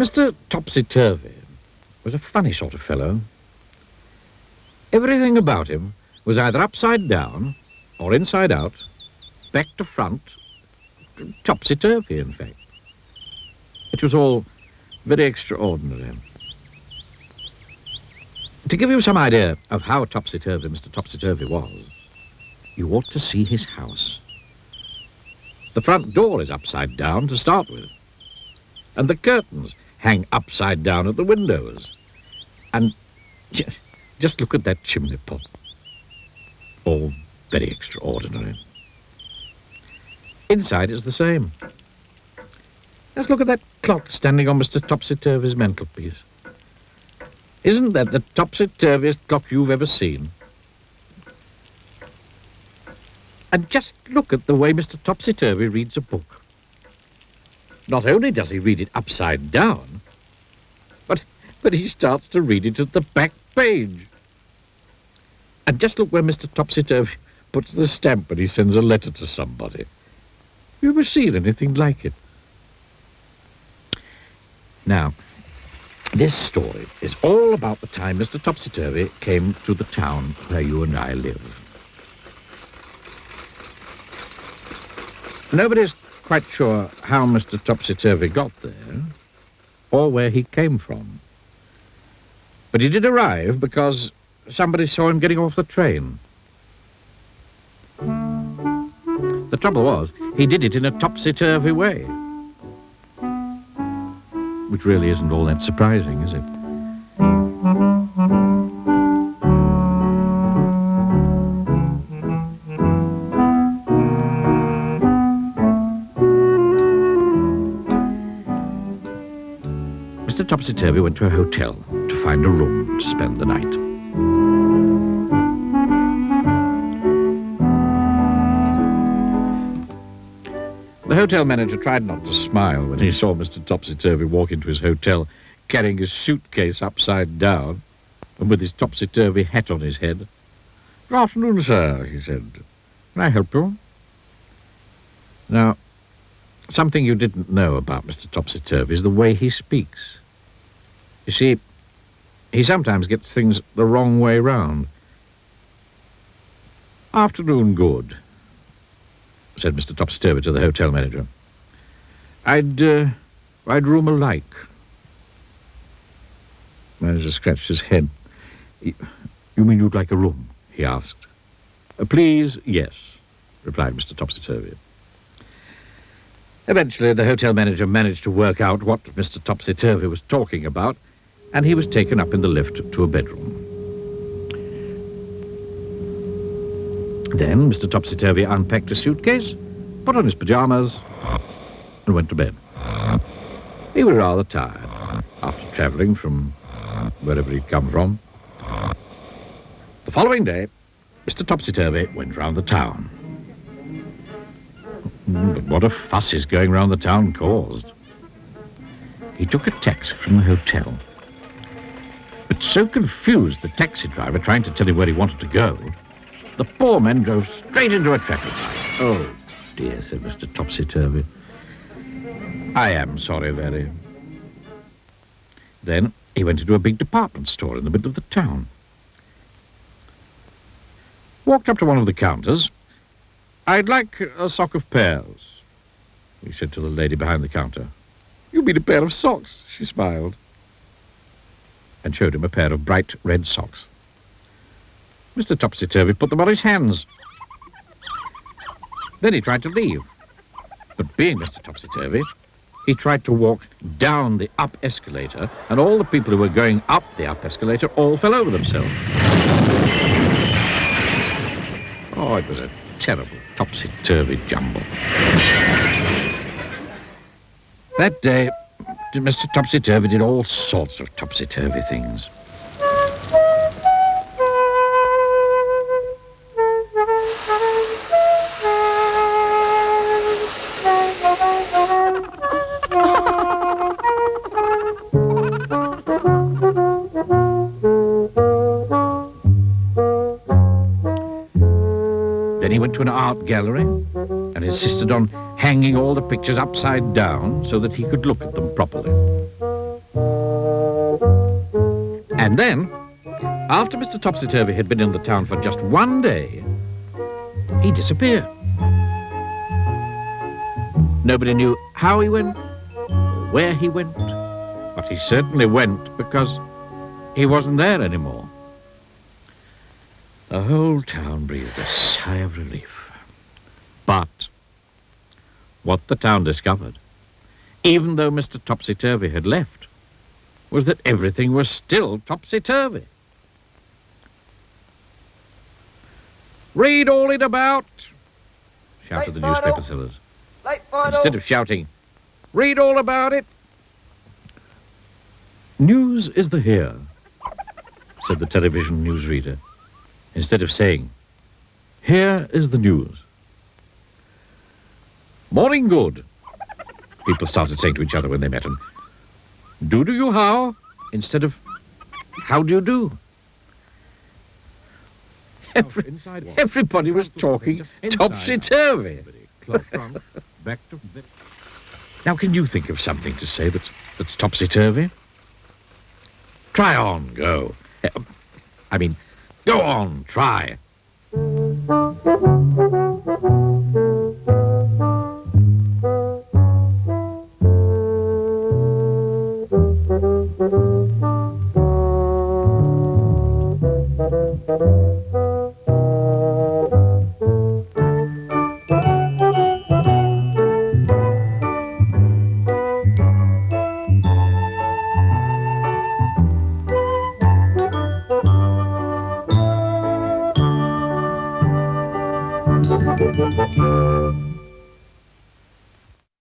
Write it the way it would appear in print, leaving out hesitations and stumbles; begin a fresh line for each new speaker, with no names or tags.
Mr. Topsy Turvy was a funny sort of fellow. Everything about him was either upside down or inside out, back to front, topsy-turvy, in fact. It was all very extraordinary. To give you some idea of how topsy-turvy Mr. Topsy-Turvy was, you ought to see his house. The front door is upside down to start with, and the curtains hang upside down at the windows. And just look at that chimney pot. All very extraordinary. Inside is the same. Just look at that clock standing on Mr. Topsy-Turvy's mantelpiece. Isn't that the topsy-turviest clock you've ever seen? And just look at the way Mr. Topsy-Turvy reads a book. Not only does he read it upside down, but he starts to read it at the back page. And just look where Mr. Topsy-Turvy puts the stamp when he sends a letter to somebody. You ever seen anything like it? Now, this story is all about the time Mr. Topsy-Turvy came to the town where you and I live. Nobody's quite sure how Mr. Topsy-Turvy got there, or where he came from. But he did arrive because somebody saw him getting off the train. The trouble was, he did it in a topsy-turvy way. Which really isn't all that surprising, is it? Mr. Topsy-Turvy went to a hotel to find a room to spend the night. The hotel manager tried not to smile when he saw Mr. Topsy-Turvy walk into his hotel carrying his suitcase upside down and with his topsy-turvy hat on his head. "Good afternoon, sir," he said. "Can I help you?" Now, something you didn't know about Mr. Topsy-Turvy is the way he speaks. You see, he sometimes gets things the wrong way round. "Afternoon, good," said Mr. Topsy-Turvy to the hotel manager. I'd room alike." The manager scratched his head. "You mean you'd like a room?" he asked. "Please, yes," replied Mr. Topsy-Turvy. Eventually, the hotel manager managed to work out what Mr. Topsy-Turvy was talking about, and he was taken up in the lift to a bedroom. Then Mr. Topsy-Turvy unpacked a suitcase, put on his pajamas, and went to bed. He was rather tired after travelling from wherever he'd come from. The following day, Mr. Topsy-Turvy went round the town. But what a fuss his going round the town caused. He took a taxi from the hotel, but so confused the taxi driver trying to tell him where he wanted to go, the poor man drove straight into a traffic light. "Oh, dear," said Mr. Topsy-Turvy. "I am sorry, very." Then he went into a big department store in the middle of the town. Walked up to one of the counters. "I'd like a sock of pears," he said to the lady behind the counter. "You mean a pair of socks?" she smiled, and showed him a pair of bright red socks. Mr. Topsy-Turvy put them on his hands. Then he tried to leave. But being Mr. Topsy-Turvy, he tried to walk down the up escalator, and all the people who were going up the up escalator all fell over themselves. Oh, it was a terrible topsy-turvy jumble. That day, Mr. Topsy-Turvy did all sorts of topsy-turvy things. Then he went to an art gallery and insisted on hanging all the pictures upside down so that he could look at them properly. And then, after Mr. Topsy Turvy had been in the town for just one day, he disappeared. Nobody knew how he went or where he went, but he certainly went because he wasn't there anymore. The whole town breathed a sigh of relief. But what the town discovered, even though Mr. Topsy Turvy had left, was that everything was still topsy-turvy. "Read all it about," shouted the newspaper sellers. Instead of shouting, "Read all about it." "News is the here," said the television newsreader, instead of saying, "Here is the news." "Morning good," people started saying to each other when they met him. "Do you how?" instead of "How do you do?" Everybody was talking topsy-turvy. Now, can you think of something to say that's topsy-turvy? Try on, go. I mean, go on, try.